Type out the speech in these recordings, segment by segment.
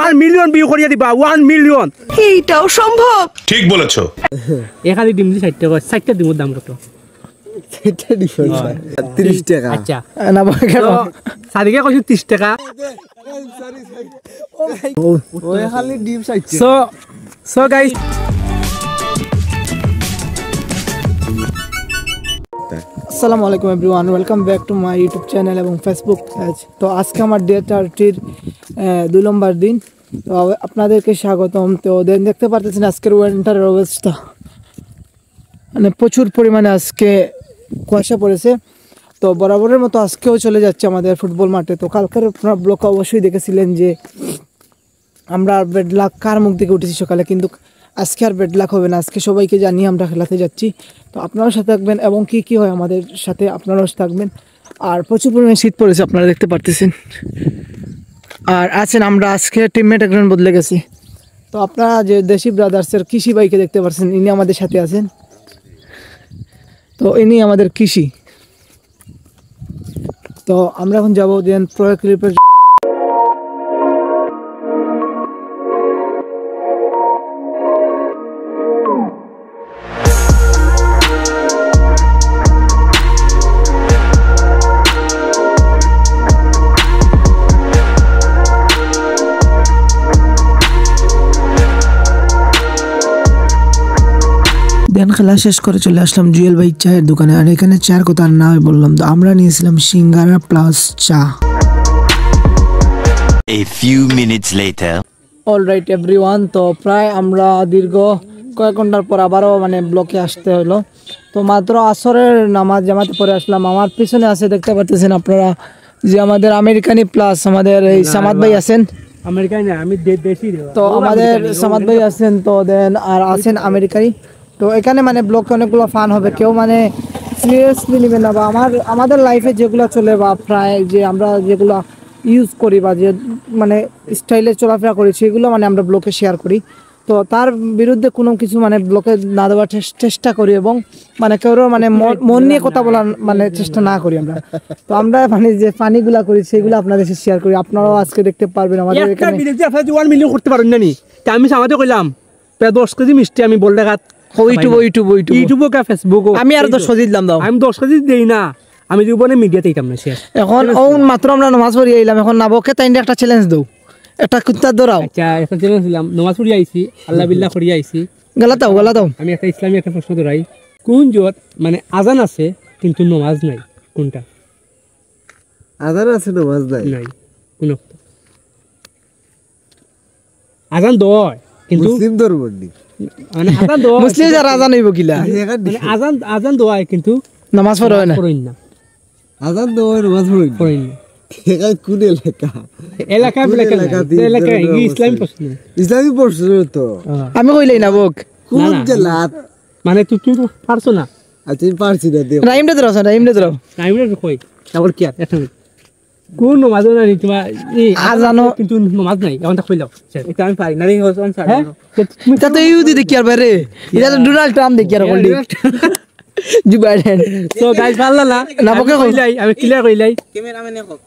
1 million view করিয়া দিবা 1 million এইটাও সম্ভব ঠিক বলেছো এখানে ডিম দি 60 টাকা 60 টা ডিমের দাম কত সেটা ডিফারেন্স 30 টাকা আচ্ছা না কেন সাদিকে কইছো 30 টাকা ওই খালি ডিম 60 সো গাইস আসসালামু আলাইকুম everyone welcome back to my YouTube channel এবং ফেসবুক পেজ। তো আজকে আমার ডে 30 2 নম্বর দিন। তো আপনাদেরকে স্বাগতম। তো দেখতে পারতেছেন আজকের ওয়েদারের অবস্থা, মানে প্রচুর পরিমাণে আজকে কুয়াশা পড়েছে। তো বরাবরের মতো আজকেও চলে যাচ্ছে আমাদের ফুটবল মাঠে। তো কালকের আপনারা ব্লগ অবশ্যই দেখেছিলেন যে আমরা বেড লাক কার মুখ থেকে উঠেছি সকালে, কিন্তু আজকে আর বেড লাক হবে না। আজকে সবাইকে জানিয়ে আমরা খেলাতে যাচ্ছি। তো আপনারাও সাথে থাকবেন এবং কি হয় আমাদের সাথে আপনারাও থাকবেন। আর প্রচুর পরিমাণে শীত পড়েছে আপনারা দেখতে পারতেছেন। আর আছেন আমরা আজকে টিমমেট একজন বদলে গেছি। তো আপনারা যে দেশি ব্রাদার্সের কৃষি ভাইকে দেখতে পাচ্ছেন, ইনি আমাদের সাথে আছেন। তো ইনি আমাদের কৃষি। তো আমরা এখন যাবো দেন প্রয়োগ ক্লিপের দেন খেলা শেষ করে চলে আসলাম জুয়েল ভাই চায়ের দোকানে। আর এখানে চায়ের কথা না বললাম, তো আমরা নিয়েছিলাম সিঙ্গারা প্লাস চা। A few minutes later. Alright everyone, তো প্রায় আমরা দীর্ঘ কয়েক ঘন্টার পর আবারও ব্লকে আসতে হলো। তো মাত্র আসরের নামাজ জামাতে পরে আসলাম। আমার পিছনে আছে দেখতে পাচ্ছেন আপনারা যে আমাদের আমেরিকানি প্লাস আমাদের এই সামাদ ভাই আছেন। আমেরিকায় না, আমি দেশি। তো আমাদের সামাদ ভাই আছেন, তো দেন আর আছেন আমেরিকানি। তো এখানে ব্লকে অনেকগুলো ফান হবে, কেউ সিরিয়াসলি নেবে না, বা আমাদের লাইফে যেগুলো চলে বা প্রায় যে আমরা যেগুলো ইউজ করি বা যে স্টাইলে চলাফেরা করি সেগুলো আমরা ব্লকে শেয়ার করি। তো তার বিরুদ্ধে কোনো কিছু ব্লকে না দেওয়ার চেষ্টা করি এবং কেউ মন নিয়ে কথা বলার চেষ্টা না করি আমরা। তো আমরা যে পানিগুলা করি সেগুলো আপনাদের সাথে শেয়ার করি। আপনারাও আজকে দেখতে পারবেন আমাদের এখানে। আপনারা 1 মিলিয়ন করতে পারেন না নি, আমি আমাদের কইলাম প্রায় 10 কেজি মিষ্টি আমি বললে ইউটিউব কা ফেসবুক আমি আর 10 কেজি দিলাম, দাও আমি 10 কেজি দেই না, আমি দিব না মিডিয়াতে দিতাম না শেষ। এখন মাত্র আমরা নামাজ পড়ি আইলাম, এখন নাবকে তাইন্ডে একটা চ্যালেঞ্জ দাও, একটা কুত্তা দৌড়াও। আচ্ছা একটা চ্যালেঞ্জ দিলাম, নামাজ পড়ি আইছি, আল্লাহ বিল্লাহ করি আইছি, গালাতাও আমি একটা ইসলামী একটা প্রশ্ন ধরাই, কোন জোত আজান আছে কিন্তু নামাজ নাই, কোনটা? আজান আছে নামাজ নাই কোন আজান দয় কিন্তু মুসলিম ধর্মনি আজান দয় মুসলিম যারা আজান হইব কিলা আজান দয় কিন্তু নামাজ পড়ে না, আজান দয় নামাজ পড়ে না। এটা কোন এলাকা এলাকা ইসলামী প্রশ্ন, ইসলামী প্রশ্ন তো আমি কইলাই না বক কোন জেলাত তুই তো পারছো না। আচ্ছা আমি পারছি না, দেব রাইমটা ধরো, রাইমটা ধরো, কই তারপর কি আর একটা কোন নামাজ নাই তোমার আজানো কিন্তু নামাজ নাই, এখন কইলাও এটা আমি পারি না রে হোসেন স্যার। তা তো ইউদি দেখি আর বাইরে, এটা তো ডোনাল্ড ট্রাম্প দেখি আর বলি জি বাইডেন। সো গাইস ভালো না নাবকে কইলাই, আমি ক্লিয়ার কইলাই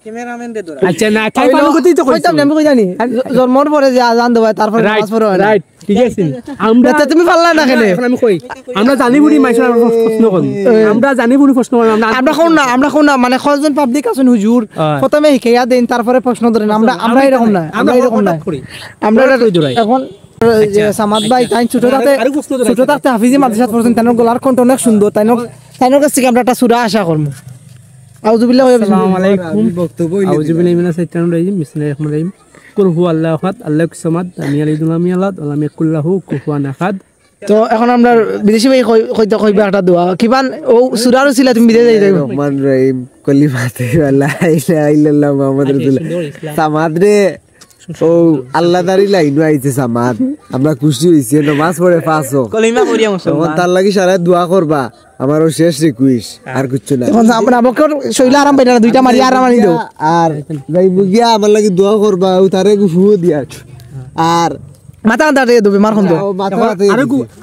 ক্যামেরাম্যান দে ধরা। আচ্ছা না তাই পালো কতই তো কইতাম আমি কই জানি জন্মর পরে যে আজান দেয় তারপরে নামাজ পড়ে না, রাইট ঠিক আছে। আমরা তা তুমি পারলা না কেন? এখন আমি কই আমরা জানি বুড়ি মাইশা প্রশ্ন করি, আমরা জানি বুড়ি প্রশ্ন করি, আমরা কোন না কয়জন পাবলিক আছেন হুজুর প্রথমে শিখাইয়া দেন তারপরে প্রশ্ন ধরেন। আমরা এরকম না, আমরা এরকম না, আমরা এখন যে সামাদ ভাই তাই ছোট থাকতে হাফিজি মাদ্রাসাত পড়ছেন, তাইনোর গলার কণ্ঠ অনেক সুন্দর, তাইনোর কাছ থেকে আমরা একটা সূরা আশা করব। আউযুবিল্লাহি ওয়া আসসালামু আলাইকুম বক্তব্য আউযুবিল্লাহি মিনাশ শাইতানির রাজিম বিসমিল্লাহির রহমানির রহিম কুল হুয়াল্লাহু আহাদ আল্লাহু সামাদ লাম ইয়ালিদ ওয়া লাম ইউলাদ ওয়া লাম ইয়াকুল লাহু কুফুয়ান আহাদ। তো এখন আমরা বিদেশি ভাই কইবা একটা দোয়া কিবান ও সূরার ছিল, তুমি বিদেশে যাই দেখো রহমান রহিম কলিমাতে লা ইলাহা ইল্লাল্লাহ মুহাম্মাদুর রাসূলুল্লাহ। সামাদ রে ও আল্লাহ দারি লাইনু আইছে সামাদ, আমরা খুশি হইছি, নামাজ পড়ে পাঁচও কলিমা করিয়া মুসলমান, তখন তার লাগি সারা দোয়া করবা, আমারও শেষ রিকোয়েস্ট আর কিছু না। এখন আমরা বকর শৈলা আরাম পাইনা না, দুইটা মারি আরাম আনি দাও আর যাইবো গিয়া আমার লাগি দোয়া করবা, ও তারে গুফু দিয়া আর মাথা দাঁড়ে দেবে মার খন্দ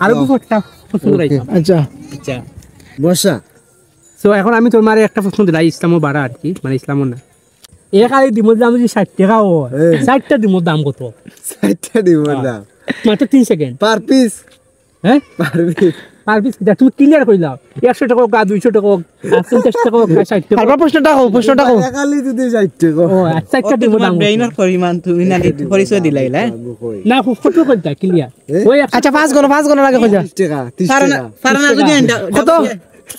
আরো একটা প্রশ্ন রাইছি। আচ্ছা আচ্ছা বর্ষা সো এখন আমি তোমার একটা প্রশ্ন দিলাই, ইসলামও বাড়া আর কি, ইসলামও না এক আলি ডিমের দাম যদি 60 টাকা হয় 60টা ডিমের দাম কত 60টা ডিমের দাম মাত্র 3 সেকেন্ড পার পিস হ্যাঁ পার পিস পার পিস তুমি ক্লিয়ার করে দাও 100 টাকা হোক 200 টাকা হোক 50 টাকা হোক 60 টাকা তারপর প্রশ্নটা হোক একালি যদি 60 টাকা ও 60টা ডিমের দাম কত? ব্রেইনের পরিমাণ তুমি না পরিচয় দিলাইলা না ফটো করে দাও ক্লিয়ার ওই আচ্ছা পাঁচ গণ আগে কইলা 30 টাকা 30 ফারানা টাকা ফারানা যদি কত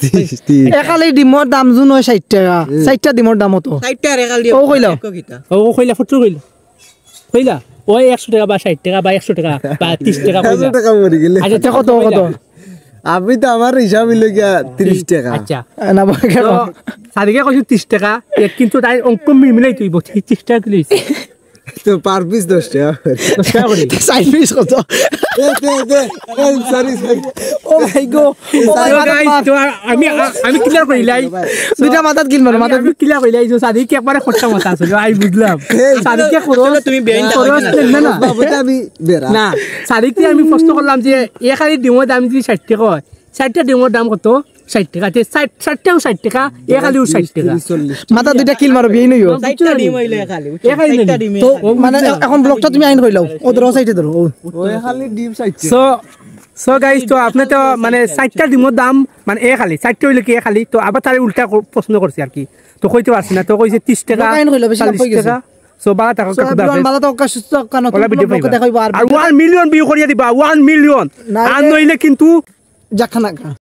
30 একালি ডিমর দাম জুন হয় 60 টাকা 60টা ডিমর দাম কত 60টা রেগাল দিয়ে ও কইলাও। কিটা ও কইলা ফটো কইলা ওই 100 টাকা বা 60 টাকা বা 100 টাকা বা 30 টাকা কইলা 100 টাকা মরে গেলে আচ্ছা কত আমি তো আমার হিসাব হইল গিয়া 30 টাকা আচ্ছা না ভাই কেন তো সাদিকে কইছো 30 টাকা কিন্তু তাই অঙ্ক মিলাই তুইব 30 টাকা কিলো তো পার পিস 10 টাকা 10 টাকা করে সাইড পিস কত দে সরি ও মাই গো So guys, তো আমি ক্লিয়ার কইলাই দুইটা মাথাত গিল মারো মাথাত আমি ক্লিয়ার কইলাই যে সাদিকে একবারে খরচা মাথা আছে আই বুঝলাম সাদিকে খরচ তুমি বেইনটা না না বাবুটা আমি বেরা না সাদিকে আমি প্রশ্ন করলাম যে এক আলি ডিমের দাম যদি 60 টাকা হয় 60টা ডিমের দাম কত 60 টাকা 60টাও 60 টাকা এক আলিও 60 টাকা 40 মাথা দুইটা কিল মারো বিয়ে নইও 60টা ডিম হইলে খালি এক আলি 60টা ডিম তো মানে এখন ব্লকটা তুমি আইন কইলাও ওদের সাইডে ধরো ওই খালি ডিম 60 সো গাইস তো আপনি তো মানে 60টা ডিমের দাম মানে এক আলি 60টা হইলে কি এক আলি তো আবার তার উল্টা প্রশ্ন করছি আর কি তো কইতে পারছি না তো কইছে 30 টাকা আইন কইলো, বেশি লাভ 40 হয়ে গেছে। টাকা সো বালা টাকা সো এভরিওয়ান ভালো থাকো সুস্থ থাকো নতুন ওলা ভিডিও ব্লগে দেখাইবো আর 1 মিলিয়ন ভিউ করিয়া দিবা 1 মিলিয়ন না, আর নইলে কিন্তু জাখানা